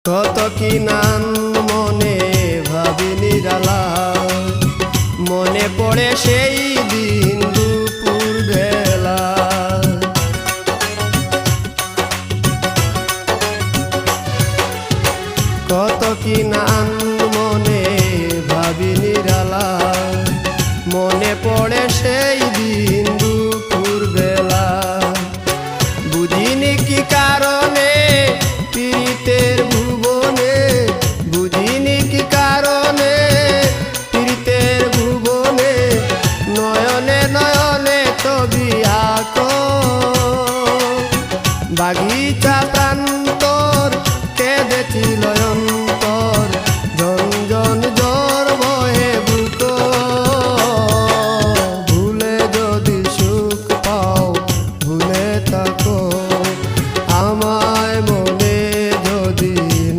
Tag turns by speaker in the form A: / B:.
A: কত কি নাম মনে ভাবি নিরালা, মনে পড়ে সেই দিন দুপুর বেলা। কত কি নাম মনে ভাবি নিরালা, মনে পড়ে সেই দিন দুপুর বেলা। বুঝিনি কি কারণে পীড়িতের ভুবনে, বুঝিনি কি কারণে পীড়িতের ভুবনে, নয়নে নয়নে ছবি আঁকো। বাগিচা প্রান্তর কেঁদেছিল